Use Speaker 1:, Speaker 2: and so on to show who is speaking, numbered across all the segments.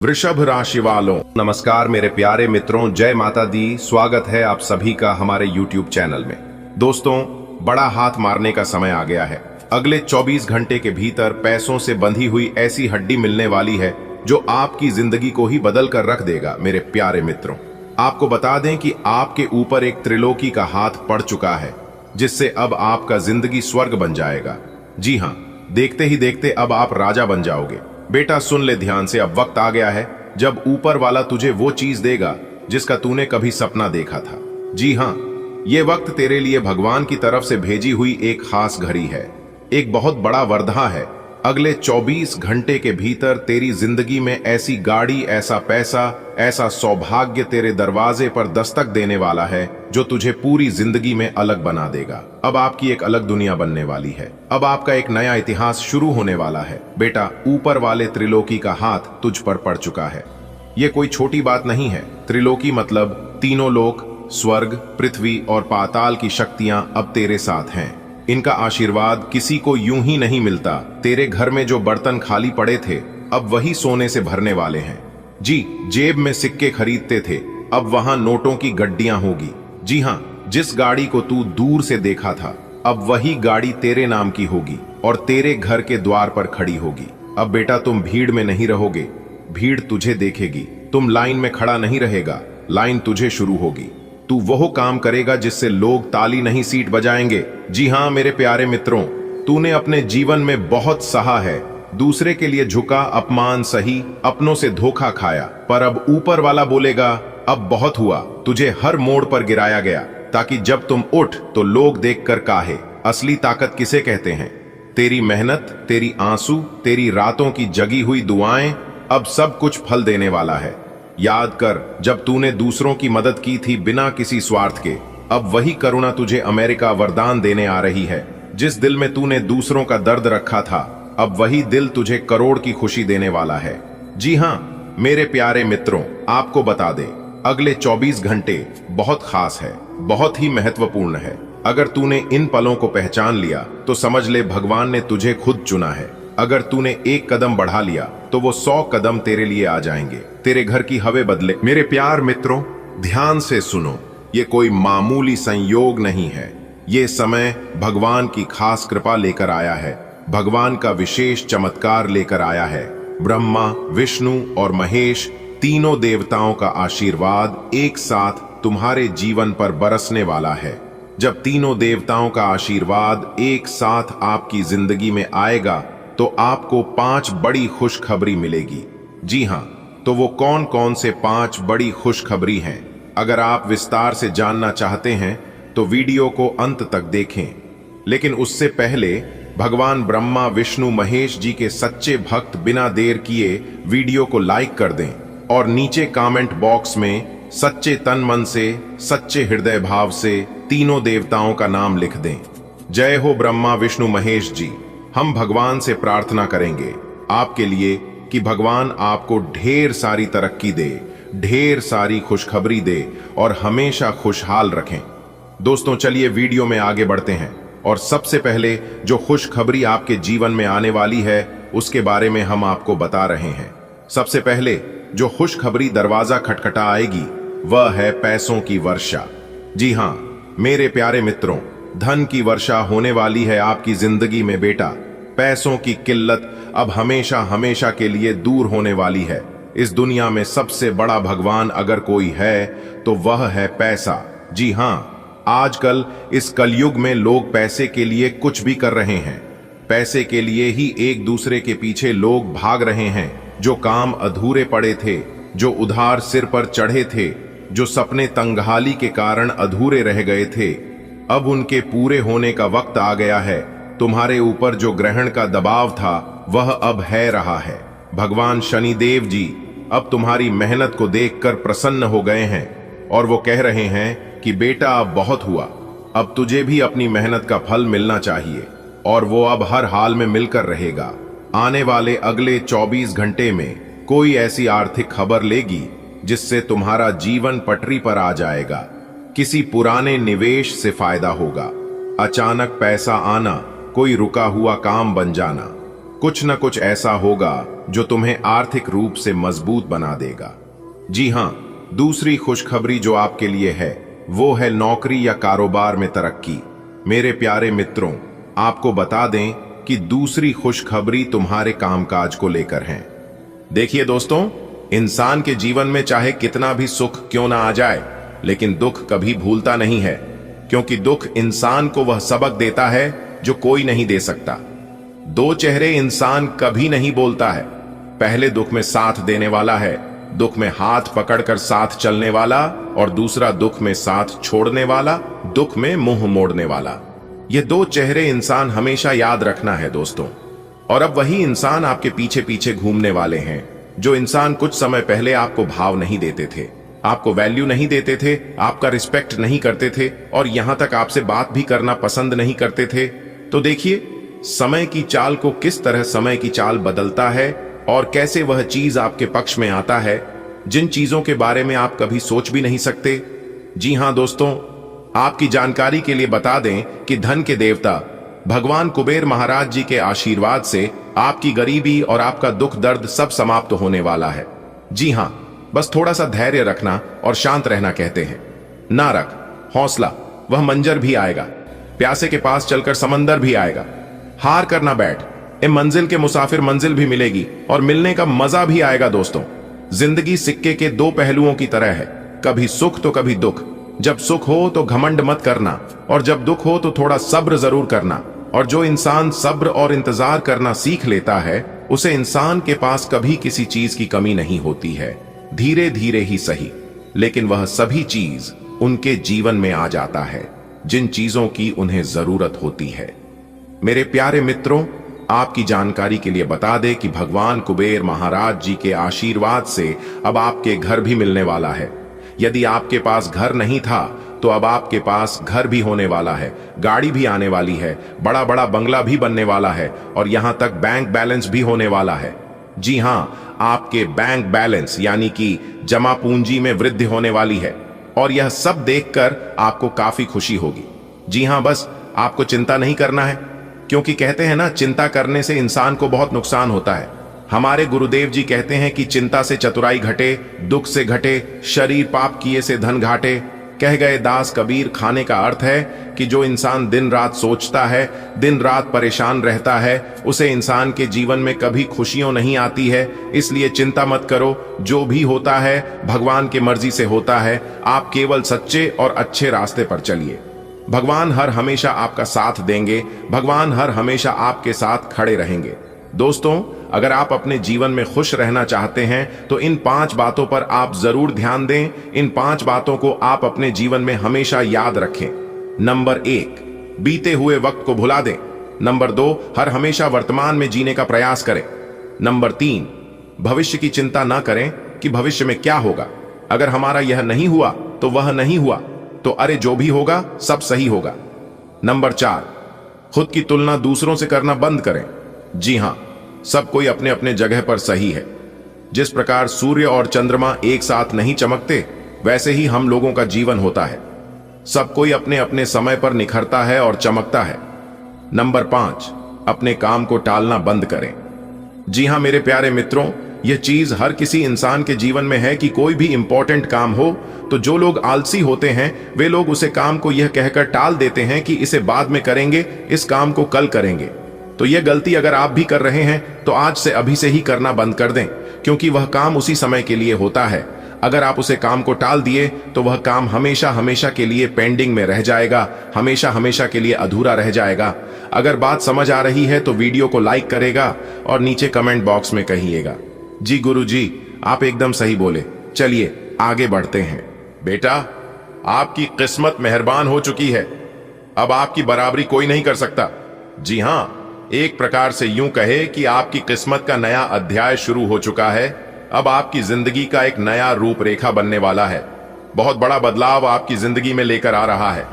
Speaker 1: वृषभ राशि वालों, नमस्कार मेरे प्यारे मित्रों, जय माता दी। स्वागत है आप सभी का हमारे YouTube चैनल में। दोस्तों, बड़ा हाथ मारने का समय आ गया है। अगले 24 घंटे के भीतर पैसों से बंधी हुई ऐसी हड्डी मिलने वाली है जो आपकी जिंदगी को ही बदल कर रख देगा। मेरे प्यारे मित्रों, आपको बता दें कि आपके ऊपर एक त्रिलोकी का हाथ पड़ चुका है, जिससे अब आपका जिंदगी स्वर्ग बन जाएगा। जी हाँ, देखते ही देखते अब आप राजा बन जाओगे। बेटा सुन ले ध्यान से, अब वक्त आ गया है जब ऊपर वाला तुझे वो चीज देगा जिसका तूने कभी सपना देखा था। जी हाँ, ये वक्त तेरे लिए भगवान की तरफ से भेजी हुई एक खास घड़ी है, एक बहुत बड़ा वरदान है। अगले 24 घंटे के भीतर तेरी जिंदगी में ऐसी गाड़ी, ऐसा पैसा, ऐसा सौभाग्य तेरे दरवाजे पर दस्तक देने वाला है जो तुझे पूरी जिंदगी में अलग बना देगा। अब आपकी एक अलग दुनिया बनने वाली है। अब आपका एक नया इतिहास शुरू होने वाला है। बेटा, ऊपर वाले त्रिलोकी का हाथ तुझ पर पड़ चुका है। ये कोई छोटी बात नहीं है। त्रिलोकी मतलब तीनों लोक, स्वर्ग, पृथ्वी और पाताल की शक्तियां अब तेरे साथ हैं। इनका आशीर्वाद किसी को यूं ही नहीं मिलता। तेरे घर में जो बर्तन खाली पड़े थे, अब वही सोने से भरने वाले हैं। जी, जेब में सिक्के खरीदते थे, अब वहां नोटों की गड्डियां होगी। जी हाँ, जिस गाड़ी को तू दूर से देखा था, अब वही गाड़ी तेरे नाम की होगी और तेरे घर के द्वार पर खड़ी होगी। अब बेटा, तुम भीड़ में नहीं रहोगे, भीड़ तुझे देखेगी। तुम लाइन में खड़ा नहीं रहेगा, लाइन तुझे शुरू होगी। तू वो काम करेगा जिससे लोग ताली नहीं सीट बजाएंगे। जी हाँ मेरे प्यारे मित्रों, तूने अपने जीवन में बहुत सहा है। दूसरे के लिए झुका, अपमान सही, अपनों से धोखा खाया, पर अब ऊपर वाला बोलेगा अब बहुत हुआ। तुझे हर मोड़ पर गिराया गया ताकि जब तुम उठ तो लोग देखकर काहे। असली ताकत किसे कहते हैं? तेरी मेहनत, तेरी आंसू, तेरी रातों की जगी हुई दुआएं, अब सब कुछ फल देने वाला है। याद कर, जब तूने दूसरों की मदद की थी बिना किसी स्वार्थ के, अब वही करुणा तुझे अमेरिका वरदान देने आ रही है। जिस दिल में तूने दूसरों का दर्द रखा था, अब वही दिल तुझे करोड़ की खुशी देने वाला है। जी हाँ मेरे प्यारे मित्रों, आपको बता दे, अगले 24 घंटे बहुत खास है, बहुत ही महत्वपूर्ण है। अगर तूने इन पलों को पहचान लिया तो समझ ले भगवान ने तुझे खुद चुना है। अगर तूने एक कदम बढ़ा लिया तो वो 100 कदम तेरे लिए आ जाएंगे। तेरे घर की हवा बदले। मेरे प्यार मित्रों, ध्यान से सुनो, ये कोई मामूली संयोग नहीं है। ये समय भगवान की खास कृपा लेकर आया है, भगवान का विशेष चमत्कार लेकर आया है। ब्रह्मा, विष्णु और महेश, तीनों देवताओं का आशीर्वाद एक साथ तुम्हारे जीवन पर बरसने वाला है। जब तीनों देवताओं का आशीर्वाद एक साथ आपकी जिंदगी में आएगा तो आपको 5 बड़ी खुशखबरी मिलेगी। जी हाँ, तो वो कौन कौन से 5 बड़ी खुशखबरी हैं? अगर आप विस्तार से जानना चाहते हैं तो वीडियो को अंत तक देखें। लेकिन उससे पहले भगवान ब्रह्मा, विष्णु, महेश जी के सच्चे भक्त बिना देर किए वीडियो को लाइक कर दें और नीचे कमेंट बॉक्स में सच्चे तन मन से, सच्चे हृदय भाव से तीनों देवताओं का नाम लिख दें। जय हो ब्रह्मा, विष्णु, महेश जी। हम भगवान से प्रार्थना करेंगे आपके लिए कि भगवान आपको ढेर सारी तरक्की दे, ढेर सारी खुशखबरी दे और हमेशा खुशहाल रखें। दोस्तों, चलिए वीडियो में आगे बढ़ते हैं और सबसे पहले जो खुशखबरी आपके जीवन में आने वाली है उसके बारे में हम आपको बता रहे हैं। सबसे पहले जो खुशखबरी दरवाजा खटखटा आएगी वह है पैसों की वर्षा। जी हाँ मेरे प्यारे मित्रों, धन की वर्षा होने वाली है आपकी जिंदगी में। बेटा, पैसों की किल्लत अब हमेशा हमेशा के लिए दूर होने वाली है। इस दुनिया में सबसे बड़ा भगवान अगर कोई है तो वह है पैसा। जी हाँ, आजकल इस कलयुग में लोग पैसे के लिए कुछ भी कर रहे हैं। पैसे के लिए ही एक दूसरे के पीछे लोग भाग रहे हैं। जो काम अधूरे पड़े थे, जो उधार सिर पर चढ़े थे, जो सपने तंगहाली के कारण अधूरे रह गए थे, अब उनके पूरे होने का वक्त आ गया है। तुम्हारे ऊपर जो ग्रहण का दबाव था वह अब है रहा है। भगवान शनिदेव जी अब तुम्हारी मेहनत को देखकर प्रसन्न हो गए हैं और वो कह रहे हैं कि बेटा अब बहुत हुआ, अब तुझे भी अपनी मेहनत का फल मिलना चाहिए और वो अब हर हाल में मिलकर रहेगा। आने वाले अगले 24 घंटे में कोई ऐसी आर्थिक खबर लेगी जिससे तुम्हारा जीवन पटरी पर आ जाएगा। किसी पुराने निवेश से फायदा होगा, अचानक पैसा आना, कोई रुका हुआ काम बन जाना, कुछ न कुछ ऐसा होगा जो तुम्हें आर्थिक रूप से मजबूत बना देगा। जी हां, दूसरी खुशखबरी जो आपके लिए है वो है नौकरी या कारोबार में तरक्की। मेरे प्यारे मित्रों, आपको बता दें कि दूसरी खुशखबरी तुम्हारे कामकाज को लेकर है। देखिए दोस्तों, इंसान के जीवन में चाहे कितना भी सुख क्यों ना आ जाए, लेकिन दुख कभी भूलता नहीं है, क्योंकि दुख इंसान को वह सबक देता है जो कोई नहीं दे सकता। दो चेहरे इंसान कभी नहीं बोलता है। पहले दुख में साथ देने वाला है, दुख में हाथ पकड़कर साथ चलने वाला, और दूसरा दुख में साथ छोड़ने वाला, दुख में मुंह मोड़ने वाला। ये दो चेहरे इंसान हमेशा याद रखना है दोस्तों। और अब वही इंसान आपके पीछे पीछे घूमने वाले हैं, जो इंसान कुछ समय पहले आपको भाव नहीं देते थे, आपको वैल्यू नहीं देते थे, आपका रिस्पेक्ट नहीं करते थे, और यहां तक आपसे बात भी करना पसंद नहीं करते थे। तो देखिए समय की चाल को किस तरह समय की चाल बदलता है और कैसे वह चीज आपके पक्ष में आता है जिन चीजों के बारे में आप कभी सोच भी नहीं सकते। जी हां दोस्तों, आपकी जानकारी के लिए बता दें कि धन के देवता भगवान कुबेर महाराज जी के आशीर्वाद से आपकी गरीबी और आपका दुख दर्द सब समाप्त होने वाला है। जी हां, बस थोड़ा सा धैर्य रखना और शांत रहना कहते हैं। ना रख हौसला, वह मंजर भी आएगा, प्यासे के पास चलकर समंदर भी आएगा। हार कर ना बैठ, ए मंजिल के मुसाफिर मंजिल भी मिलेगी और मिलने का मजा भी आएगा दोस्तों। जिंदगी सिक्के के दो पहलुओं की तरह है, कभी सुख तो कभी दुख। जब सुख हो तो घमंड मत करना, और जब दुख हो तो थोड़ा सब्र जरूर करना। और जो इंसान सब्र और इंतजार करना सीख लेता है, उसे इंसान के पास कभी किसी चीज की कमी नहीं होती है। धीरे धीरे ही सही, लेकिन वह सभी चीज उनके जीवन में आ जाता है जिन चीजों की उन्हें जरूरत होती है। मेरे प्यारे मित्रों, आपकी जानकारी के लिए बता दें कि भगवान कुबेर महाराज जी के आशीर्वाद से अब आपके घर भी मिलने वाला है। यदि आपके पास घर नहीं था तो अब आपके पास घर भी होने वाला है, गाड़ी भी आने वाली है, बड़ा बड़ा बंगला भी बनने वाला है, और यहां तक बैंक बैलेंस भी होने वाला है। जी हां, आपके बैंक बैलेंस यानी कि जमा पूंजी में वृद्धि होने वाली है, और यह सब देखकर आपको काफी खुशी होगी। जी हां, बस आपको चिंता नहीं करना है, क्योंकि कहते हैं ना, चिंता करने से इंसान को बहुत नुकसान होता है। हमारे गुरुदेव जी कहते हैं कि चिंता से चतुराई घटे, दुख से घटे, शरीर पाप किए से धन घाटे। कह गए दास कबीर, खाने का अर्थ है कि जो इंसान दिन रात सोचता है, दिन रात परेशान रहता है, उसे इंसान के जीवन में कभी खुशियां नहीं आती है। इसलिए चिंता मत करो, जो भी होता है भगवान की मर्जी से होता है। आप केवल सच्चे और अच्छे रास्ते पर चलिए। भगवान हर हमेशा आपका साथ देंगे, भगवान हर हमेशा आपके साथ खड़े रहेंगे। दोस्तों, अगर आप अपने जीवन में खुश रहना चाहते हैं तो इन 5 बातों पर आप जरूर ध्यान दें। इन 5 बातों को आप अपने जीवन में हमेशा याद रखें। नंबर 1, बीते हुए वक्त को भुला दें। नंबर 2, हर हमेशा वर्तमान में जीने का प्रयास करें। नंबर 3, भविष्य की चिंता ना करें कि भविष्य में क्या होगा। अगर हमारा यह नहीं हुआ तो वह नहीं हुआ, तो अरे जो भी होगा सब सही होगा। नंबर 4, खुद की तुलना दूसरों से करना बंद करें। जी हां, सब कोई अपने अपने जगह पर सही है। जिस प्रकार सूर्य और चंद्रमा एक साथ नहीं चमकते, वैसे ही हम लोगों का जीवन होता है। सब कोई अपने अपने समय पर निखरता है और चमकता है। नंबर 5, अपने काम को टालना बंद करें। जी हां मेरे प्यारे मित्रों, यह चीज हर किसी इंसान के जीवन में है कि कोई भी इंपॉर्टेंट काम हो तो जो लोग आलसी होते हैं वे लोग उसे काम को यह कहकर टाल देते हैं कि इसे बाद में करेंगे, इस काम को कल करेंगे। तो यह गलती अगर आप भी कर रहे हैं तो आज से अभी से ही करना बंद कर दें, क्योंकि वह काम उसी समय के लिए होता है। अगर आप उसे काम को टाल दिए तो वह काम हमेशा हमेशा के लिए पेंडिंग में रह जाएगा, हमेशा हमेशा के लिए अधूरा रह जाएगा। अगर बात समझ आ रही है तो वीडियो को लाइक करेगा और नीचे कमेंट बॉक्स में कहिएगा, जी गुरु जी आप एकदम सही बोले। चलिए आगे बढ़ते हैं। बेटा, आपकी किस्मत मेहरबान हो चुकी है, अब आपकी बराबरी कोई नहीं कर सकता। जी हां, एक प्रकार से यूं कहे कि आपकी किस्मत का नया अध्याय शुरू हो चुका है। अब आपकी जिंदगी का एक नया रूपरेखा बनने वाला है। बहुत बड़ा बदलाव आपकी जिंदगी में लेकर आ रहा है।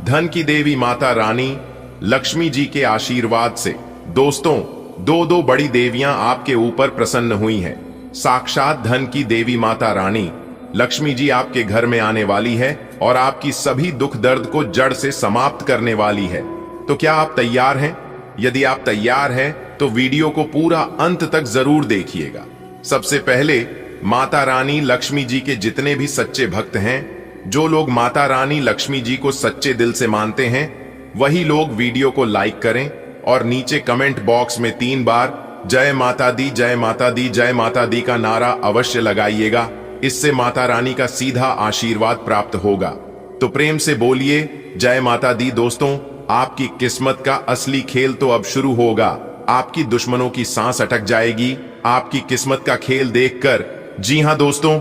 Speaker 1: धन की देवी माता रानी लक्ष्मी जी के आशीर्वाद से दोस्तों, दो बड़ी देवियां आपके ऊपर प्रसन्न हुई हैं। साक्षात धन की देवी माता रानी लक्ष्मी जी आपके घर में आने वाली है और आपकी सभी दुख दर्द को जड़ से समाप्त करने वाली है। तो क्या आप तैयार हैं? यदि आप तैयार हैं तो वीडियो को पूरा अंत तक जरूर देखिएगा। सबसे पहले माता रानी लक्ष्मी जी के जितने भी सच्चे भक्त हैं, जो लोग माता रानी लक्ष्मी जी को सच्चे दिल से मानते हैं, वही लोग वीडियो को लाइक करें और नीचे कमेंट बॉक्स में 3 बार जय माता दी, जय माता दी, जय माता दी का नारा अवश्य लगाइएगा। इससे माता रानी का सीधा आशीर्वाद प्राप्त होगा। तो प्रेम से बोलिए जय माता दी। दोस्तों, आपकी किस्मत का असली खेल तो अब शुरू होगा। आपकी दुश्मनों की सांस अटक जाएगी आपकी किस्मत का खेल देखकर। जी हां दोस्तों,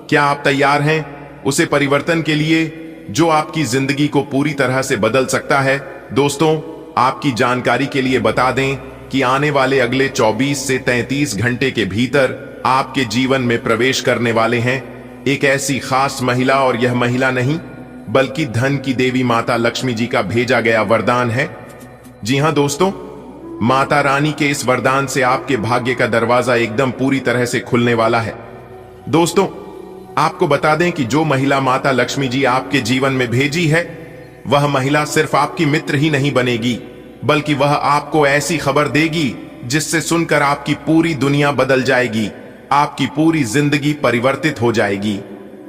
Speaker 1: क्या आप तैयार हैं उसे परिवर्तन के लिए जो आपकी जिंदगी को पूरी तरह से बदल सकता है? दोस्तों, आपकी जानकारी के लिए बता दें कि आने वाले अगले 24 से 33 घंटे के भीतर आपके जीवन में प्रवेश करने वाले हैं एक ऐसी खास महिला, और यह महिला नहीं बल्कि धन की देवी माता लक्ष्मी जी का भेजा गया वरदान है। जी हां दोस्तों, माता रानी के इस वरदान से आपके भाग्य का दरवाजा एकदम पूरी तरह से खुलने वाला है। दोस्तों, आपको बता दें कि जो महिला माता लक्ष्मी जी आपके जीवन में भेजी है, वह महिला सिर्फ आपकी मित्र ही नहीं बनेगी, बल्कि वह आपको ऐसी खबर देगी जिससे सुनकर आपकी पूरी दुनिया बदल जाएगी, आपकी पूरी जिंदगी परिवर्तित हो जाएगी।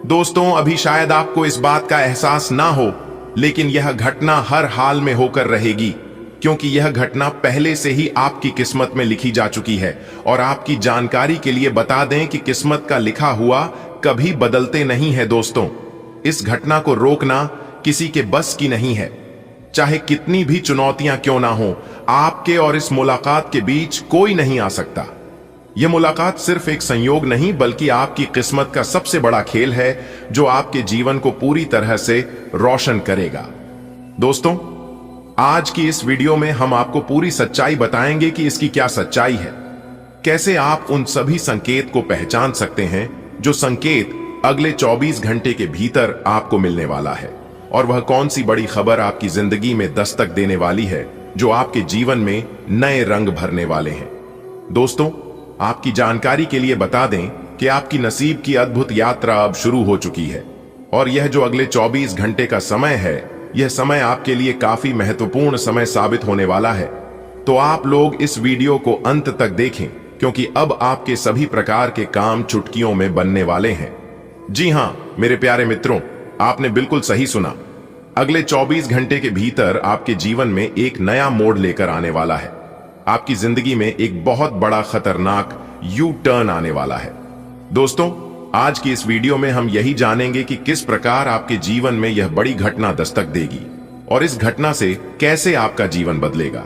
Speaker 1: दोस्तों, अभी शायद आपको इस बात का एहसास ना हो, लेकिन यह घटना हर हाल में होकर रहेगी, क्योंकि यह घटना पहले से ही आपकी किस्मत में लिखी जा चुकी है। और आपकी जानकारी के लिए बता दें कि किस्मत का लिखा हुआ कभी बदलते नहीं है। दोस्तों, इस घटना को रोकना किसी के बस की नहीं है। चाहे कितनी भी चुनौतियां क्यों ना हो, आपके और इस मुलाकात के बीच कोई नहीं आ सकता। यह मुलाकात सिर्फ एक संयोग नहीं, बल्कि आपकी किस्मत का सबसे बड़ा खेल है जो आपके जीवन को पूरी तरह से रोशन करेगा। दोस्तों, आज की इस वीडियो में हम आपको पूरी सच्चाई बताएंगे कि इसकी क्या सच्चाई है, कैसे आप उन सभी संकेत को पहचान सकते हैं जो संकेत अगले 24 घंटे के भीतर आपको मिलने वाला है, और वह कौन सी बड़ी खबर आपकी जिंदगी में दस्तक देने वाली है जो आपके जीवन में नए रंग भरने वाले हैं। दोस्तों, आपकी जानकारी के लिए बता दें कि आपकी नसीब की अद्भुत यात्रा अब शुरू हो चुकी है, और यह जो अगले 24 घंटे का समय है, यह समय आपके लिए काफी महत्वपूर्ण समय साबित होने वाला है। तो आप लोग इस वीडियो को अंत तक देखें, क्योंकि अब आपके सभी प्रकार के काम चुटकियों में बनने वाले हैं। जी हां मेरे प्यारे मित्रों, आपने बिल्कुल सही सुना। अगले 24 घंटे के भीतर आपके जीवन में एक नया मोड़ लेकर आने वाला है। आपकी जिंदगी में एक बहुत बड़ा खतरनाक यू टर्न आने वाला है। दोस्तों, आज की इस वीडियो में हम यही जानेंगे कि किस प्रकार आपके जीवन में यह बड़ी घटना दस्तक देगी और इस घटना से कैसे आपका जीवन बदलेगा।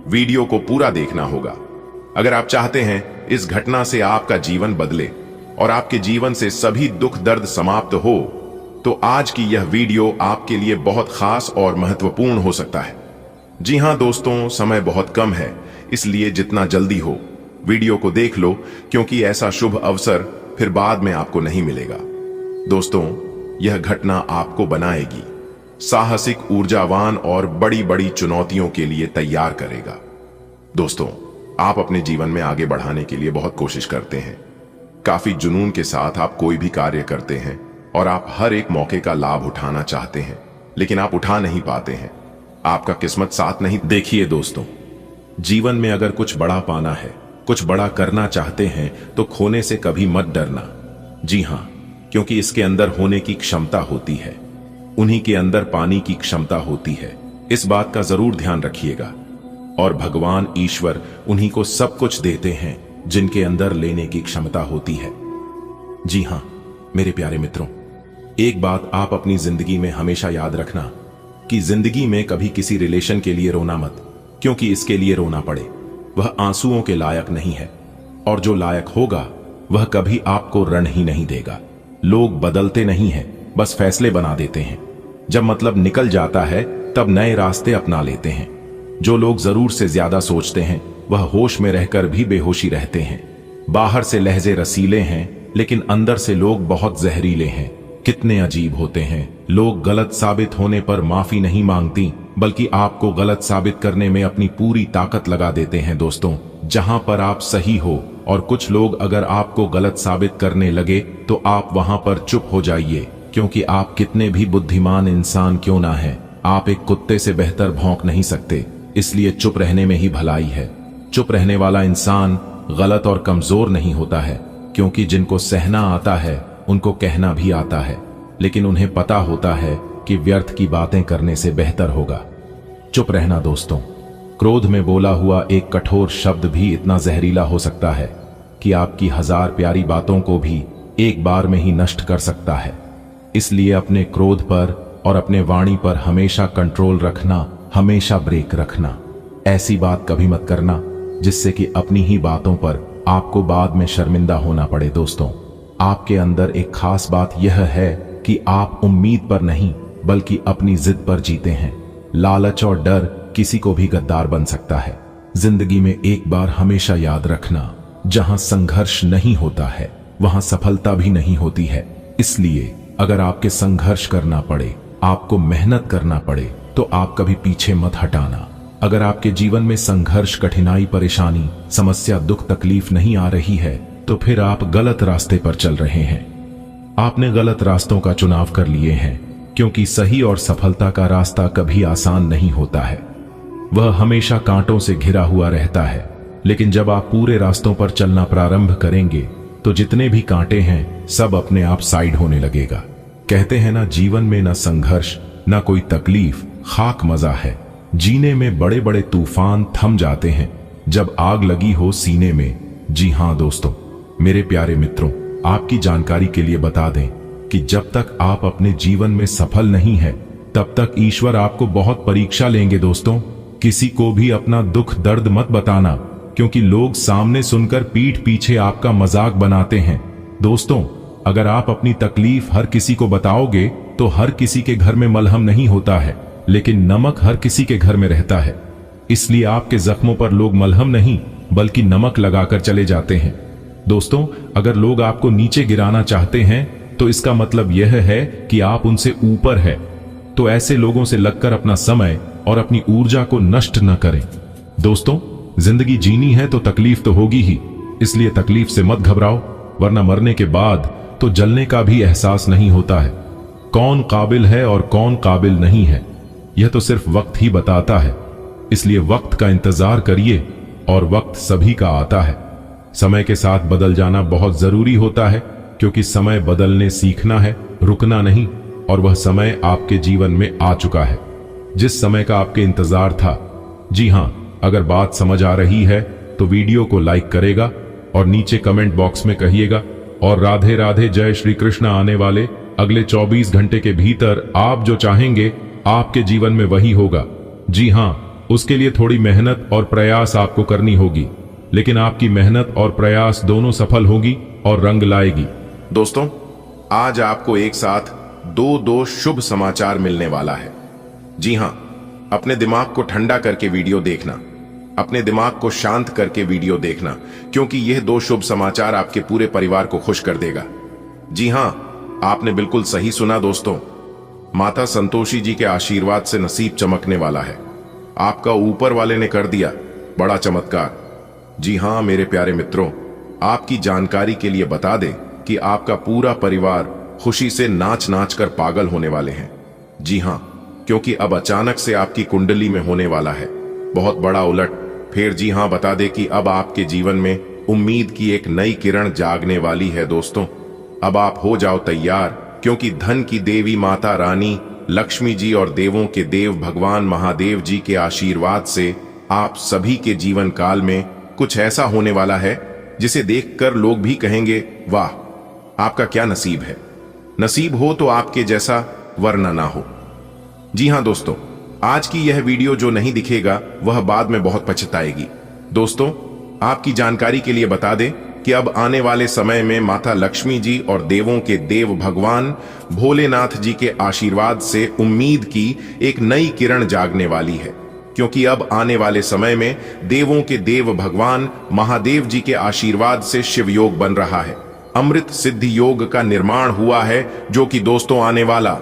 Speaker 1: वीडियो को पूरा देखना होगा अगर आप चाहते हैं इस घटना से आपका जीवन बदले और आपके जीवन से सभी दुख दर्द समाप्त हो। तो आज की यह वीडियो आपके लिए बहुत खास और महत्वपूर्ण हो सकता है। जी हां दोस्तों, समय बहुत कम है, इसलिए जितना जल्दी हो वीडियो को देख लो, क्योंकि ऐसा शुभ अवसर फिर बाद में आपको नहीं मिलेगा। दोस्तों, यह घटना आपको बनाएगी साहसिक, ऊर्जावान और बड़ी बड़ी चुनौतियों के लिए तैयार करेगा। दोस्तों, आप अपने जीवन में आगे बढ़ाने के लिए बहुत कोशिश करते हैं, काफी जुनून के साथ आप कोई भी कार्य करते हैं और आप हर एक मौके का लाभ उठाना चाहते हैं, लेकिन आप उठा नहीं पाते हैं, आपका किस्मत साथ नहीं। देखिए दोस्तों, जीवन में अगर कुछ बड़ा पाना है, कुछ बड़ा करना चाहते हैं, तो खोने से कभी मत डरना। जी हां, क्योंकि इसके अंदर होने की क्षमता होती है, उन्हीं के अंदर पानी की क्षमता होती है। इस बात का जरूर ध्यान रखिएगा। और भगवान ईश्वर उन्हीं को सब कुछ देते हैं जिनके अंदर लेने की क्षमता होती है। जी हां मेरे प्यारे मित्रों, एक बात आप अपनी जिंदगी में हमेशा याद रखना कि जिंदगी में कभी किसी रिलेशन के लिए रोना मत, क्योंकि इसके लिए रोना पड़े वह आंसुओं के लायक नहीं है, और जो लायक होगा वह कभी आपको रण ही नहीं देगा। लोग बदलते नहीं हैं, बस फैसले बना देते हैं। जब मतलब निकल जाता है तब नए रास्ते अपना लेते हैं। जो लोग जरूर से ज्यादा सोचते हैं वह होश में रहकर भी बेहोशी रहते हैं। बाहर से लहजे रसीले हैं, लेकिन अंदर से लोग बहुत जहरीले हैं। कितने अजीब होते हैं। लोग गलत साबित होने पर माफी नहीं मांगती, बल्कि आपको गलत साबित करने में अपनी पूरी ताकत लगा देते हैं। दोस्तों, जहां पर आप सही हो और कुछ लोग अगर आपको गलत साबित करने लगे तो आप वहां पर चुप हो जाइए, क्योंकि आप कितने भी बुद्धिमान इंसान क्यों ना हैं, आप एक कुत्ते से बेहतर भौंक नहीं सकते, इसलिए चुप रहने में ही भलाई है।
Speaker 2: चुप रहने वाला इंसान गलत और कमजोर नहीं होता है, क्योंकि जिनको सहना आता है उनको कहना भी आता है, लेकिन उन्हें पता होता है कि व्यर्थ की बातें करने से बेहतर होगा चुप रहना। दोस्तों, क्रोध में बोला हुआ एक कठोर शब्द भी इतना जहरीला हो सकता है कि आपकी 1000 प्यारी बातों को भी एक बार में ही नष्ट कर सकता है। इसलिए अपने क्रोध पर और अपने वाणी पर हमेशा कंट्रोल रखना, हमेशा ब्रेक रखना। ऐसी बात कभी मत करना जिससे कि अपनी ही बातों पर आपको बाद में शर्मिंदा होना पड़े। दोस्तों, आपके अंदर एक खास बात यह है कि आप उम्मीद पर नहीं बल्कि अपनी जिद पर जीते हैं। लालच और डर किसी को भी गद्दार बन सकता है। जिंदगी में एक बार हमेशा याद रखना, जहां संघर्ष नहीं होता है वहां सफलता भी नहीं होती है। इसलिए अगर आपके संघर्ष करना पड़े, आपको मेहनत करना पड़े, तो आप कभी पीछे मत हटाना। अगर आपके जीवन में संघर्ष, कठिनाई, परेशानी, समस्या, दुख, तकलीफ नहीं आ रही है तो फिर आप गलत रास्ते पर चल रहे हैं। आपने गलत रास्तों का चुनाव कर लिए हैं, क्योंकि सही और सफलता का रास्ता कभी आसान नहीं होता है। वह हमेशा कांटों से घिरा हुआ रहता है। लेकिन जब आप पूरे रास्तों पर चलना प्रारंभ करेंगे तो जितने भी कांटे हैं सब अपने आप साइड होने लगेगा। कहते हैं ना, जीवन में ना संघर्ष ना कोई तकलीफ, खाक मजा है। जीने में बड़े बड़े तूफान थम जाते हैं जब आग लगी हो सीने में। जी हां दोस्तों, मेरे प्यारे मित्रों, आपकी जानकारी के लिए बता दें कि जब तक आप अपने जीवन में सफल नहीं है तब तक ईश्वर आपको बहुत परीक्षा लेंगे। दोस्तों, किसी को भी अपना दुख दर्द मत बताना, क्योंकि लोग सामने सुनकर पीठ पीछे आपका मजाक बनाते हैं। दोस्तों, अगर आप अपनी तकलीफ हर किसी को बताओगे तो हर किसी के घर में मलहम नहीं होता है, लेकिन नमक हर किसी के घर में रहता है। इसलिए आपके जख्मों पर लोग मलहम नहीं बल्कि नमक लगाकर चले जाते हैं। दोस्तों, अगर लोग आपको नीचे गिराना चाहते हैं तो इसका मतलब यह है कि आप उनसे ऊपर है। तो ऐसे लोगों से लगकर अपना समय और अपनी ऊर्जा को नष्ट न करें। दोस्तों, जिंदगी जीनी है तो तकलीफ तो होगी ही, इसलिए तकलीफ से मत घबराओ, वरना मरने के बाद तो जलने का भी एहसास नहीं होता है। कौन काबिल है और कौन काबिल नहीं है यह तो सिर्फ वक्त ही बताता है। इसलिए वक्त का इंतजार करिए, और वक्त सभी का आता है। समय के साथ बदल जाना बहुत जरूरी होता है, क्योंकि समय बदलने सीखना है, रुकना नहीं। और वह समय आपके जीवन में आ चुका है, जिस समय का आपके इंतजार था। जी हां, अगर बात समझ आ रही है तो वीडियो को लाइक करेगा और नीचे कमेंट बॉक्स में कहिएगा। और राधे राधे, जय श्री कृष्ण। आने वाले अगले 24 घंटे के भीतर आप जो चाहेंगे आपके जीवन में वही होगा। जी हां, उसके लिए थोड़ी मेहनत और प्रयास आपको करनी होगी, लेकिन आपकी मेहनत और प्रयास दोनों सफल होगी और रंग लाएगी।
Speaker 1: दोस्तों, आज आपको एक साथ दो शुभ समाचार मिलने वाला है। जी हां, अपने दिमाग को ठंडा करके वीडियो देखना, अपने दिमाग को शांत करके वीडियो देखना, क्योंकि यह 2 शुभ समाचार आपके पूरे परिवार को खुश कर देगा। जी हां, आपने बिल्कुल सही सुना दोस्तों। माता संतोषी जी के आशीर्वाद से नसीब चमकने वाला है। आपका ऊपर वाले ने कर दिया बड़ा चमत्कार। जी हां मेरे प्यारे मित्रों, आपकी जानकारी के लिए बता दें कि आपका पूरा परिवार खुशी से नाच नाच कर पागल होने वाले हैं। जी हां, क्योंकि अब अचानक से आपकी कुंडली में होने वाला है बहुत बड़ा उलट। फिर जी हां बता दें कि अब आपके जीवन में उम्मीद की एक नई किरण जागने वाली है। दोस्तों, अब आप हो जाओ तैयार, क्योंकि धन की देवी माता रानी लक्ष्मी जी और देवों के देव भगवान महादेव जी के आशीर्वाद से आप सभी के जीवन काल में कुछ ऐसा होने वाला है जिसे देखकर लोग भी कहेंगे, वाह, आपका क्या नसीब है। नसीब हो तो आपके जैसा, वरना ना हो। जी हां दोस्तों, आज की यह वीडियो जो नहीं दिखेगा वह बाद में बहुत पछताएगी। दोस्तों, आपकी जानकारी के लिए बता दें कि अब आने वाले समय में माता लक्ष्मी जी और देवों के देव भगवान भोलेनाथ जी के आशीर्वाद से उम्मीद की एक नई किरण जागने वाली है, क्योंकि अब आने वाले समय में देवों के देव भगवान महादेव जी के आशीर्वाद से शिव योग बन रहा है। अमृत सिद्धि योग का निर्माण हुआ है, जो कि दोस्तों आने वाला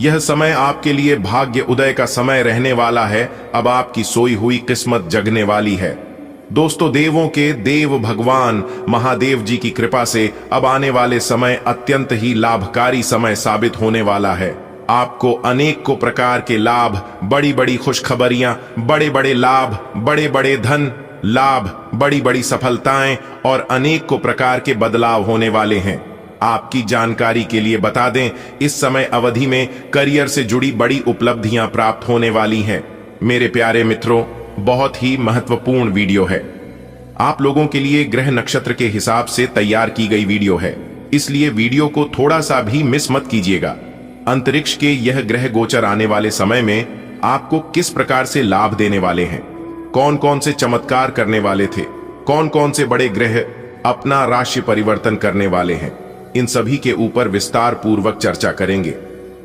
Speaker 1: यह समय आपके लिए भाग्य उदय का समय रहने वाला है। अब आपकी सोई हुई किस्मत जगने वाली है। दोस्तों, देवों के देव भगवान महादेव जी की कृपा से अब आने वाले समय अत्यंत ही लाभकारी समय साबित होने वाला है। आपको अनेकों प्रकार के लाभ, बड़ी बड़ी खुशखबरियां, बड़े बड़े लाभ, बड़े बड़े धन, लाभ, बड़ी बड़ी सफलताएं और अनेक को प्रकार के बदलाव होने वाले हैं। आपकी जानकारी के लिए बता दें, इस समय अवधि में करियर से जुड़ी बड़ी उपलब्धियां प्राप्त होने वाली हैं। मेरे प्यारे मित्रों, बहुत ही महत्वपूर्ण वीडियो है। आप लोगों के लिए ग्रह नक्षत्र के हिसाब से तैयार की गई वीडियो है, इसलिए वीडियो को थोड़ा सा भी मिस मत कीजिएगा। अंतरिक्ष के यह ग्रह गोचर आने वाले समय में आपको किस प्रकार से लाभ देने वाले हैं, कौन कौन से चमत्कार करने वाले थे, कौन कौन से बड़े ग्रह अपना राशि परिवर्तन करने वाले हैं, इन सभी के ऊपर विस्तार पूर्वक चर्चा करेंगे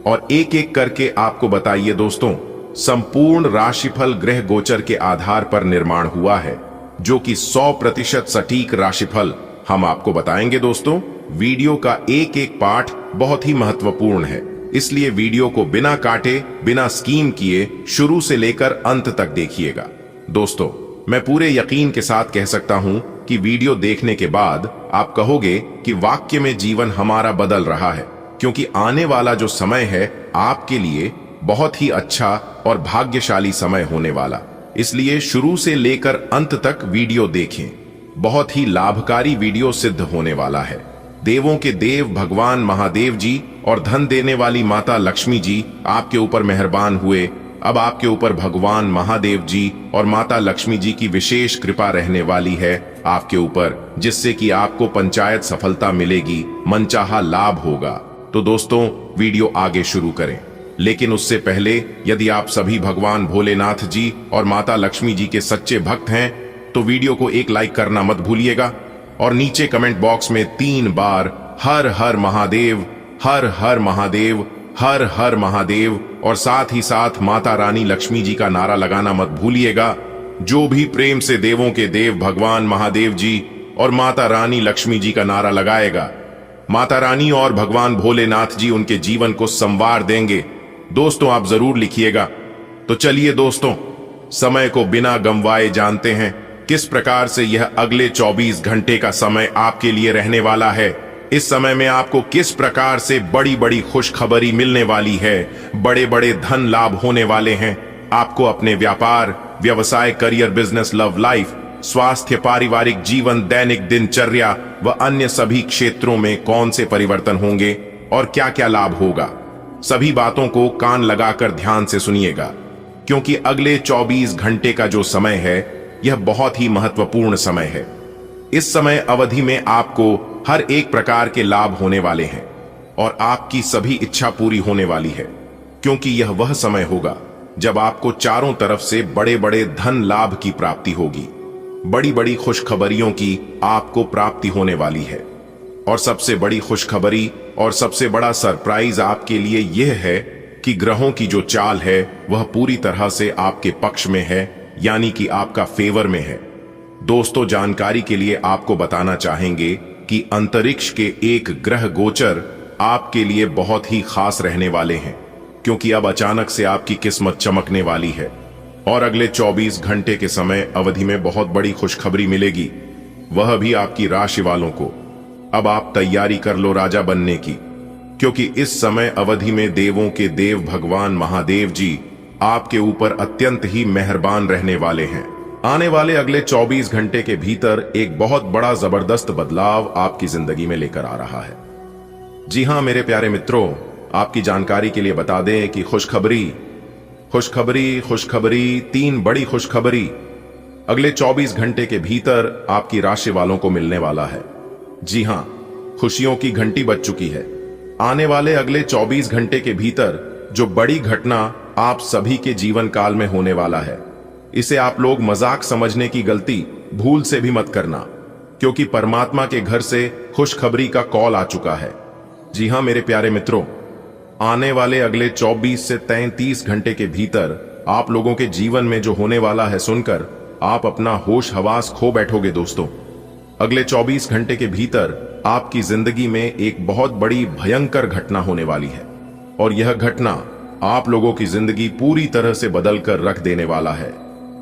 Speaker 1: और एक एक करके आपको बताइए दोस्तों। संपूर्ण राशिफल ग्रह गोचर के आधार पर निर्माण हुआ है, जो कि 100% सटीक राशिफल हम आपको बताएंगे दोस्तों। वीडियो का एक एक पार्ट बहुत ही महत्वपूर्ण है, इसलिए वीडियो को बिना काटे, बिना स्कीम किए शुरू से लेकर अंत तक देखिएगा। दोस्तों, मैं पूरे यकीन के साथ कह सकता हूं कि वीडियो देखने के बाद आप कहोगे कि वाक्य में जीवन हमारा बदल रहा है, क्योंकि आने वाला जो समय है आपके लिए बहुत ही अच्छा और भाग्यशाली समय होने वाला। इसलिए शुरू से लेकर अंत तक वीडियो देखें, बहुत ही लाभकारी वीडियो सिद्ध होने वाला है। देवों के देव भगवान महादेव जी और धन देने वाली माता लक्ष्मी जी आपके ऊपर मेहरबान हुए। अब आपके ऊपर भगवान महादेव जी और माता लक्ष्मी जी की विशेष कृपा रहने वाली है आपके ऊपर, जिससे कि आपको पंचायत सफलता मिलेगी, मनचाहा लाभ होगा। तो दोस्तों, वीडियो आगे शुरू करें, लेकिन उससे पहले यदि आप सभी भगवान भोलेनाथ जी और माता लक्ष्मी जी के सच्चे भक्त हैं तो वीडियो को एक लाइक करना मत भूलिएगा और नीचे कमेंट बॉक्स में 3 बार हर हर महादेव, हर हर महादेव, हर हर महादेव और साथ ही साथ माता रानी लक्ष्मी जी का नारा लगाना मत भूलिएगा। जो भी प्रेम से देवों के देव भगवान महादेव जी और माता रानी लक्ष्मी जी का नारा लगाएगा, माता रानी और भगवान भोलेनाथ जी उनके जीवन को संवार देंगे। दोस्तों, आप जरूर लिखिएगा। तो चलिए दोस्तों, समय को बिना गंवाए जानते हैं किस प्रकार से यह अगले 24 घंटे का समय आपके लिए रहने वाला है। इस समय में आपको किस प्रकार से बड़ी बड़ी खुशखबरी मिलने वाली है, बड़े बड़े धन लाभ होने वाले हैं। आपको अपने व्यापार, व्यवसाय, करियर, बिजनेस, लव लाइफ, स्वास्थ्य, पारिवारिक जीवन, दैनिक दिनचर्या व अन्य सभी क्षेत्रों में कौन से परिवर्तन होंगे और क्या क्या लाभ होगा, सभी बातों को कान लगाकर ध्यान से सुनिएगा, क्योंकि अगले 24 घंटे का जो समय है यह बहुत ही महत्वपूर्ण समय है। इस समय अवधि में आपको हर एक प्रकार के लाभ होने वाले हैं और आपकी सभी इच्छा पूरी होने वाली है, क्योंकि यह वह समय होगा जब आपको चारों तरफ से बड़े बड़े धन लाभ की प्राप्ति होगी, बड़ी बड़ी खुशखबरियों की आपको प्राप्ति होने वाली है। और सबसे बड़ी खुशखबरी और सबसे बड़ा सरप्राइज आपके लिए यह है कि ग्रहों की जो चाल है वह पूरी तरह से आपके पक्ष में है, यानी कि आपका फेवर में है। दोस्तों, जानकारी के लिए आपको बताना चाहेंगे कि अंतरिक्ष के एक ग्रह गोचर आपके लिए बहुत ही खास रहने वाले हैं, क्योंकि अब अचानक से आपकी किस्मत चमकने वाली है और अगले 24 घंटे के समय अवधि में बहुत बड़ी खुशखबरी मिलेगी, वह भी आपकी राशि वालों को। अब आप तैयारी कर लो राजा बनने की, क्योंकि इस समय अवधि में देवों के देव भगवान महादेव जी आपके ऊपर अत्यंत ही मेहरबान रहने वाले हैं। आने वाले अगले 24 घंटे के भीतर एक बहुत बड़ा जबरदस्त बदलाव आपकी जिंदगी में लेकर आ रहा है। जी हां मेरे प्यारे मित्रों, आपकी जानकारी के लिए बता दें कि खुशखबरी खुशखबरी खुशखबरी 3 बड़ी खुशखबरी अगले 24 घंटे के भीतर आपकी राशि वालों को मिलने वाला है। जी हां, खुशियों की घंटी बज चुकी है। आने वाले अगले 24 घंटे के भीतर जो बड़ी घटना आप सभी के जीवन काल में होने वाला है, इसे आप लोग मजाक समझने की गलती भूल से भी मत करना, क्योंकि परमात्मा के घर से खुशखबरी का कॉल आ चुका है। जी हां मेरे प्यारे मित्रों, आने वाले अगले 24 से 33 घंटे के भीतर आप लोगों के जीवन में जो होने वाला है सुनकर आप अपना होश हवास खो बैठोगे। दोस्तों, अगले 24 घंटे के भीतर आपकी जिंदगी में एक बहुत बड़ी भयंकर घटना होने वाली है और यह घटना आप लोगों की जिंदगी पूरी तरह से बदल कर रख देने वाला है।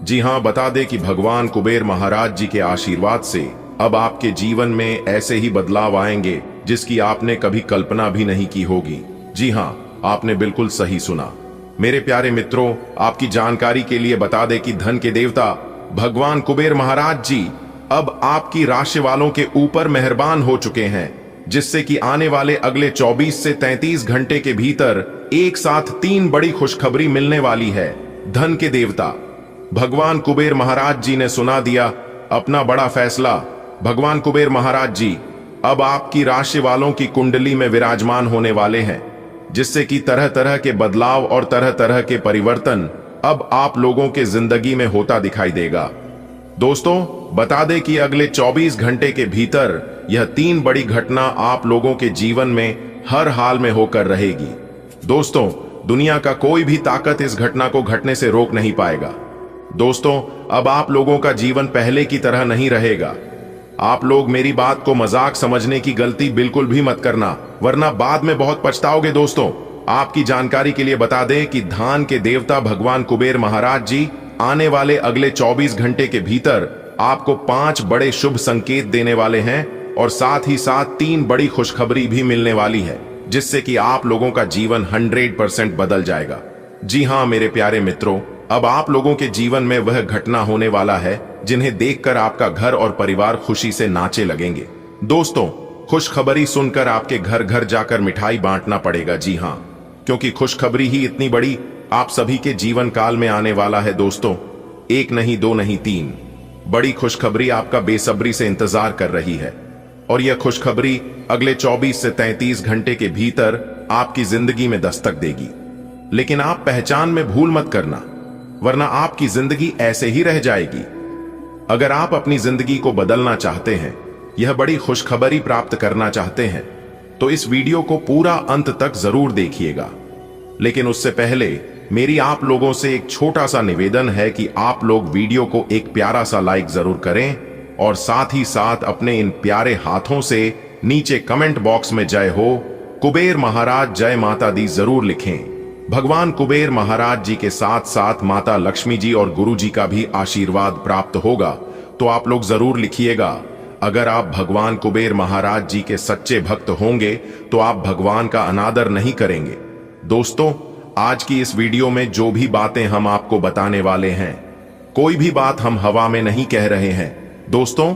Speaker 1: जी हां, बता दें कि भगवान कुबेर महाराज जी के आशीर्वाद से अब आपके जीवन में ऐसे ही बदलाव आएंगे जिसकी आपने कभी कल्पना भी नहीं की होगी। जी हां, आपने बिल्कुल सही सुना। मेरे प्यारे मित्रों, आपकी जानकारी के लिए बता दें कि धन के देवता भगवान कुबेर महाराज जी अब आपकी राशि वालों के ऊपर मेहरबान हो चुके हैं, जिससे कि आने वाले अगले 24 से 33 घंटे के भीतर एक साथ 3 बड़ी खुशखबरी मिलने वाली है। धन के देवता भगवान कुबेर महाराज जी ने सुना दिया अपना बड़ा फैसला। भगवान कुबेर महाराज जी अब आपकी राशि वालों की कुंडली में विराजमान होने वाले हैं, जिससे कि तरह तरह के बदलाव और तरह तरह के परिवर्तन अब आप लोगों के जिंदगी में होता दिखाई देगा। दोस्तों, बता दें कि अगले 24 घंटे के भीतर यह 3 बड़ी घटना आप लोगों के जीवन में हर हाल में होकर रहेगी। दोस्तों, दुनिया का कोई भी ताकत इस घटना को घटने से रोक नहीं पाएगा। दोस्तों, अब आप लोगों का जीवन पहले की तरह नहीं रहेगा। आप लोग मेरी बात को मजाक समझने की गलती बिल्कुल भी मत करना, वरना बाद में बहुत पछताओगे। दोस्तों, आपकी जानकारी के लिए बता दें कि धन के देवता भगवान कुबेर महाराज जी आने वाले अगले 24 घंटे के भीतर आपको 5 बड़े शुभ संकेत देने वाले हैं और साथ ही साथ 3 बड़ी खुशखबरी भी मिलने वाली है, जिससे कि आप लोगों का जीवन 100% बदल जाएगा। जी हां मेरे प्यारे मित्रों, अब आप लोगों के जीवन में वह घटना होने वाला है जिन्हें देखकर आपका घर और परिवार खुशी से नाचे लगेंगे। दोस्तों, खुशखबरी सुनकर आपके घर घर जाकर मिठाई बांटना पड़ेगा। जी हां, क्योंकि खुशखबरी ही इतनी बड़ी आप सभी के जीवन काल में आने वाला है। दोस्तों, 1 नहीं 2 नहीं 3 बड़ी खुशखबरी आपका बेसब्री से इंतजार कर रही है, और यह खुशखबरी अगले 24 से 33 घंटे के भीतर आपकी जिंदगी में दस्तक देगी। लेकिन आप पहचान में भूल मत करना, वरना आपकी जिंदगी ऐसे ही रह जाएगी। अगर आप अपनी जिंदगी को बदलना चाहते हैं, यह बड़ी खुशखबरी प्राप्त करना चाहते हैं, तो इस वीडियो को पूरा अंत तक जरूर देखिएगा। लेकिन उससे पहले मेरी आप लोगों से एक छोटा सा निवेदन है कि आप लोग वीडियो को एक प्यारा सा लाइक जरूर करें और साथ ही साथ अपने इन प्यारे हाथों से नीचे कमेंट बॉक्स में जय हो, कुबेर महाराज जय माता दी जरूर लिखें। भगवान कुबेर महाराज जी के साथ साथ माता लक्ष्मी जी और गुरु जी का भी आशीर्वाद प्राप्त होगा, तो आप लोग जरूर लिखिएगा। अगर आप भगवान कुबेर महाराज जी के सच्चे भक्त होंगे तो आप भगवान का अनादर नहीं करेंगे। दोस्तों, आज की इस वीडियो में जो भी बातें हम आपको बताने वाले हैं, कोई भी बात हम हवा में नहीं कह रहे हैं। दोस्तों,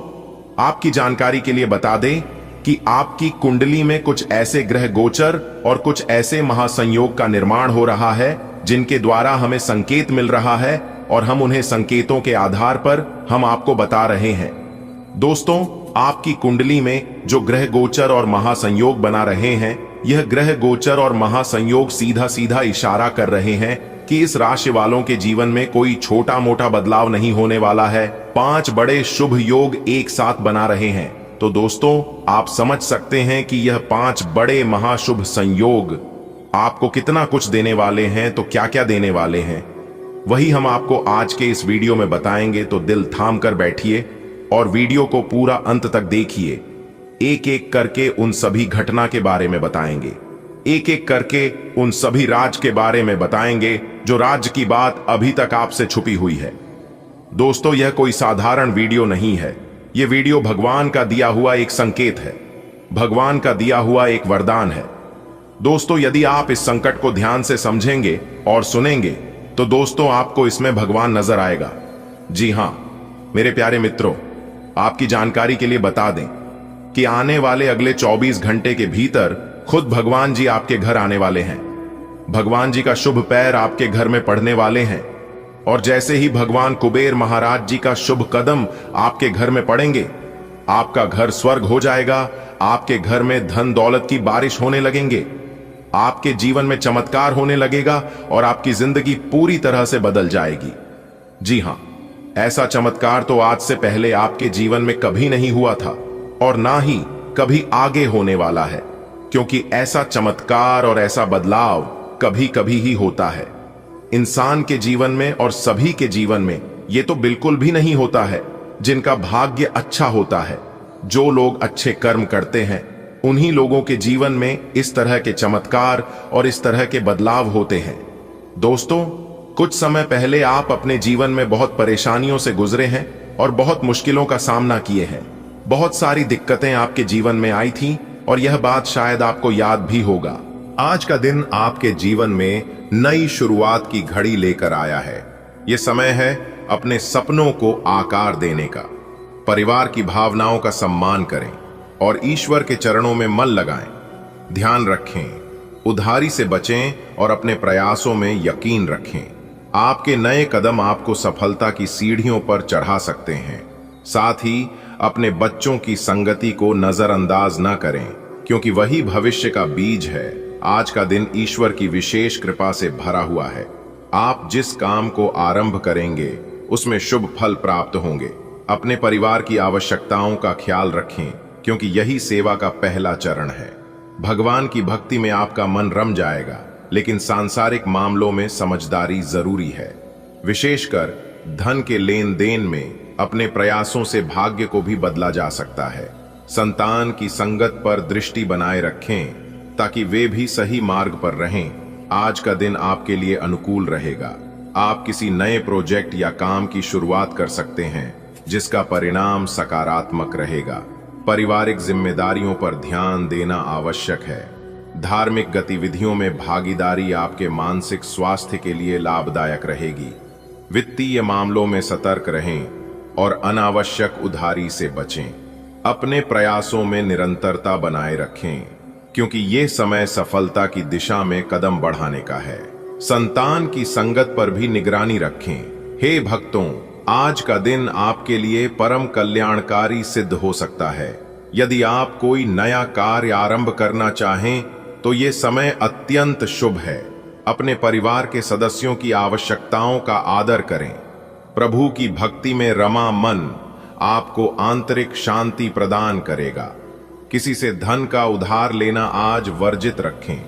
Speaker 1: आपकी जानकारी के लिए बता दें कि आपकी कुंडली में कुछ ऐसे ग्रह गोचर और कुछ ऐसे महासंयोग का निर्माण हो रहा है जिनके द्वारा हमें संकेत मिल रहा है, और हम उन्हें संकेतों के आधार पर हम आपको बता रहे हैं। दोस्तों, आपकी कुंडली में जो ग्रह गोचर और महासंयोग बना रहे हैं, यह ग्रह गोचर और महासंयोग सीधा सीधा इशारा कर रहे हैं कि इस राशि वालों के जीवन में कोई छोटा मोटा बदलाव नहीं होने वाला है। 5 बड़े शुभ योग एक साथ बना रहे हैं। तो दोस्तों, आप समझ सकते हैं कि यह 5 बड़े महाशुभ संयोग आपको कितना कुछ देने वाले हैं। तो क्या क्या देने वाले हैं, वही हम आपको आज के इस वीडियो में बताएंगे। तो दिल थाम कर बैठिए और वीडियो को पूरा अंत तक देखिए। एक एक करके उन सभी घटना के बारे में बताएंगे, एक एक करके उन सभी राज के बारे में बताएंगे जो राज की बात अभी तक आपसे छुपी हुई है। दोस्तों, यह कोई साधारण वीडियो नहीं है। यह वीडियो भगवान का दिया हुआ एक संकेत है, भगवान का दिया हुआ एक वरदान है। दोस्तों, यदि आप इस संकट को ध्यान से समझेंगे और सुनेंगे तो दोस्तों आपको इसमें भगवान नजर आएगा। जी हां मेरे प्यारे मित्रों, आपकी जानकारी के लिए बता दें कि आने वाले अगले 24 घंटे के भीतर खुद भगवान जी आपके घर आने वाले हैं। भगवान जी का शुभ पैर आपके घर में पड़ने वाले हैं, और जैसे ही भगवान कुबेर महाराज जी का शुभ कदम आपके घर में पड़ेंगे, आपका घर स्वर्ग हो जाएगा। आपके घर में धन दौलत की बारिश होने लगेंगे, आपके जीवन में चमत्कार होने लगेगा और आपकी जिंदगी पूरी तरह से बदल जाएगी। जी हां, ऐसा चमत्कार तो आज से पहले आपके जीवन में कभी नहीं हुआ था और ना ही कभी आगे होने वाला है, क्योंकि ऐसा चमत्कार और ऐसा बदलाव कभी कभी ही होता है इंसान के जीवन में, और सभी के जीवन में ये तो बिल्कुल भी नहीं होता है जिनका भाग्य अच्छा होता है। जो लोग अच्छे कर्म करते हैं, उन्हीं लोगों के जीवन में इस तरह के चमत्कार और इस तरह के बदलाव होते हैं। दोस्तों, कुछ समय पहले आप अपने जीवन में बहुत परेशानियों से गुजरे हैं और बहुत मुश्किलों का सामना किए हैं। बहुत सारी दिक्कतें आपके जीवन में आई थीं और यह बात शायद आपको याद भी होगा। आज का दिन आपके जीवन में नई शुरुआत की घड़ी लेकर आया है। यह समय है अपने सपनों को आकार देने का। परिवार की भावनाओं का सम्मान करें और ईश्वर के चरणों में मन लगाएं। ध्यान रखें, उधारी से बचें और अपने प्रयासों में यकीन रखें। आपके नए कदम आपको सफलता की सीढ़ियों पर चढ़ा सकते हैं। साथ ही अपने बच्चों की संगति को नजरअंदाज न करें, क्योंकि वही भविष्य का बीज है। आज का दिन ईश्वर की विशेष कृपा से भरा हुआ है। आप जिस काम को आरंभ करेंगे उसमें शुभ फल प्राप्त होंगे। अपने परिवार की आवश्यकताओं का ख्याल रखें, क्योंकि यही सेवा का पहला चरण है। भगवान की भक्ति में आपका मन रम जाएगा, लेकिन सांसारिक मामलों में समझदारी जरूरी है। विशेषकर धन के लेन देन में अपने प्रयासों से भाग्य को भी बदला जा सकता है। संतान की संगत पर दृष्टि बनाए रखें, ताकि वे भी सही मार्ग पर रहें। आज का दिन आपके लिए अनुकूल रहेगा। आप किसी नए प्रोजेक्ट या काम की शुरुआत कर सकते हैं, जिसका परिणाम सकारात्मक रहेगा। पारिवारिक जिम्मेदारियों पर ध्यान देना आवश्यक है। धार्मिक गतिविधियों में भागीदारी आपके मानसिक स्वास्थ्य के लिए लाभदायक रहेगी। वित्तीय मामलों में सतर्क रहें और अनावश्यक उधारी से बचें। अपने प्रयासों में निरंतरता बनाए रखें, क्योंकि ये समय सफलता की दिशा में कदम बढ़ाने का है। संतान की संगत पर भी निगरानी रखें। हे भक्तों, आज का दिन आपके लिए परम कल्याणकारी सिद्ध हो सकता है। यदि आप कोई नया कार्य आरंभ करना चाहें तो ये समय अत्यंत शुभ है। अपने परिवार के सदस्यों की आवश्यकताओं का आदर करें। प्रभु की भक्ति में रमा मन आपको आंतरिक शांति प्रदान करेगा। किसी से धन का उधार लेना आज वर्जित रखें।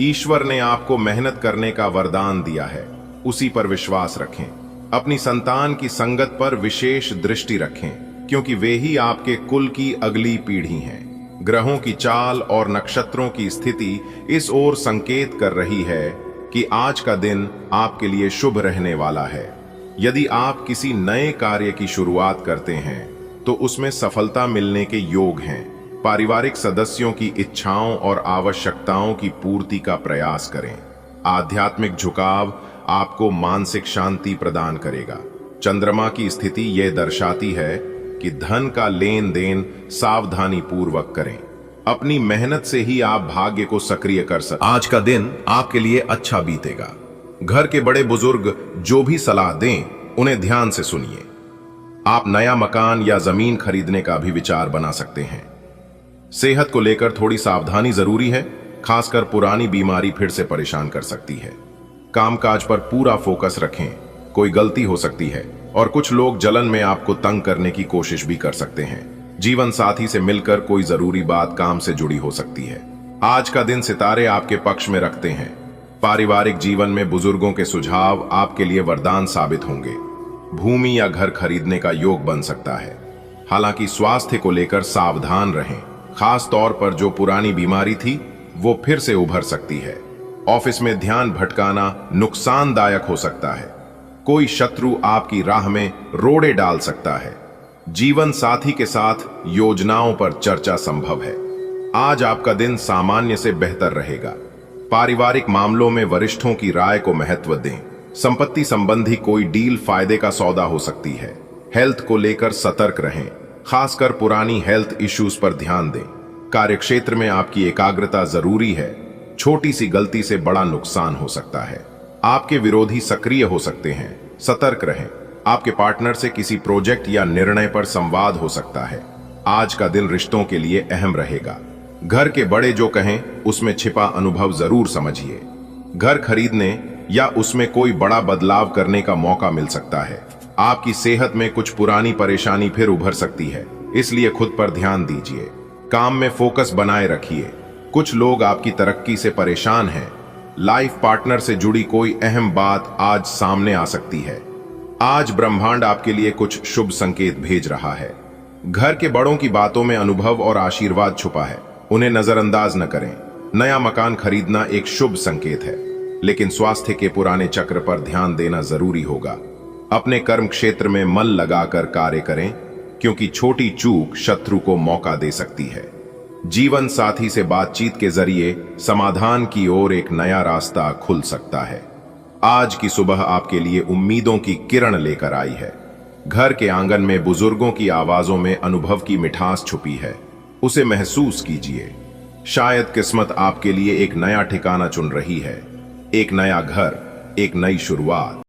Speaker 1: ईश्वर ने आपको मेहनत करने का वरदान दिया है, उसी पर विश्वास रखें। अपनी संतान की संगत पर विशेष दृष्टि रखें, क्योंकि वे ही आपके कुल की अगली पीढ़ी हैं। ग्रहों की चाल और नक्षत्रों की स्थिति इस ओर संकेत कर रही है कि आज का दिन आपके लिए शुभ रहने वाला है। यदि आप किसी नए कार्य की शुरुआत करते हैं तो उसमें सफलता मिलने के योग हैं। पारिवारिक सदस्यों की इच्छाओं और आवश्यकताओं की पूर्ति का प्रयास करें। आध्यात्मिक झुकाव आपको मानसिक शांति प्रदान करेगा। चंद्रमा की स्थिति यह दर्शाती है कि धन का लेन देन सावधानी पूर्वक करें। अपनी मेहनत से ही आप भाग्य को सक्रिय कर सकते। आज का दिन आपके लिए अच्छा बीतेगा। घर के बड़े बुजुर्ग जो भी सलाह दें, उन्हें ध्यान से सुनिए। आप नया मकान या जमीन खरीदने का भी विचार बना सकते हैं। सेहत को लेकर थोड़ी सावधानी जरूरी है, खासकर पुरानी बीमारी फिर से परेशान कर सकती है। कामकाज पर पूरा फोकस रखें, कोई गलती हो सकती है और कुछ लोग जलन में आपको तंग करने की कोशिश भी कर सकते हैं। जीवन साथी से मिलकर कोई जरूरी बात काम से जुड़ी हो सकती है। आज का दिन सितारे आपके पक्ष में रखते हैं। पारिवारिक जीवन में बुजुर्गों के सुझाव आपके लिए वरदान साबित होंगे। भूमि या घर खरीदने का योग बन सकता है। हालांकि स्वास्थ्य को लेकर सावधान रहें, खास तौर पर जो पुरानी बीमारी थी वो फिर से उभर सकती है। ऑफिस में ध्यान भटकाना नुकसानदायक हो सकता है। कोई शत्रु आपकी राह में रोड़े डाल सकता है। जीवन साथी के साथ योजनाओं पर चर्चा संभव है। आज आपका दिन सामान्य से बेहतर रहेगा। पारिवारिक मामलों में वरिष्ठों की राय को महत्व दें। संपत्ति संबंधी कोई डील फायदे का सौदा हो सकती है। हेल्थ को लेकर सतर्क रहें, खासकर पुरानी हेल्थ इश्यूज पर ध्यान दें। कार्यक्षेत्र में आपकी एकाग्रता जरूरी है। छोटी सी गलती से बड़ा नुकसान हो सकता है। आपके विरोधी सक्रिय हो सकते हैं, सतर्क रहें। आपके पार्टनर से किसी प्रोजेक्ट या निर्णय पर संवाद हो सकता है। आज का दिन रिश्तों के लिए अहम रहेगा। घर के बड़े जो कहें उसमें छिपा अनुभव जरूर समझिए। घर खरीदने या उसमें कोई बड़ा बदलाव करने का मौका मिल सकता है। आपकी सेहत में कुछ पुरानी परेशानी फिर उभर सकती है, इसलिए खुद पर ध्यान दीजिए। काम में फोकस बनाए रखिए। कुछ लोग आपकी तरक्की से परेशान हैं। लाइफ पार्टनर से जुड़ी कोई अहम बात आज सामने आ सकती है। आज ब्रह्मांड आपके लिए कुछ शुभ संकेत भेज रहा है। घर के बड़ों की बातों में अनुभव और आशीर्वाद छुपा है, उन्हें नजरअंदाज न करें। नया मकान खरीदना एक शुभ संकेत है, लेकिन स्वास्थ्य के पुराने चक्र पर ध्यान देना जरूरी होगा। अपने कर्म क्षेत्र में मन लगाकर कार्य करें, क्योंकि छोटी चूक शत्रु को मौका दे सकती है। जीवन साथी से बातचीत के जरिए समाधान की ओर एक नया रास्ता खुल सकता है। आज की सुबह आपके लिए उम्मीदों की किरण लेकर आई है। घर के आंगन में बुजुर्गों की आवाजों में अनुभव की मिठास छुपी है, उसे महसूस कीजिए। शायद किस्मत आपके लिए एक नया ठिकाना चुन रही है, एक नया घर, एक नई शुरुआत।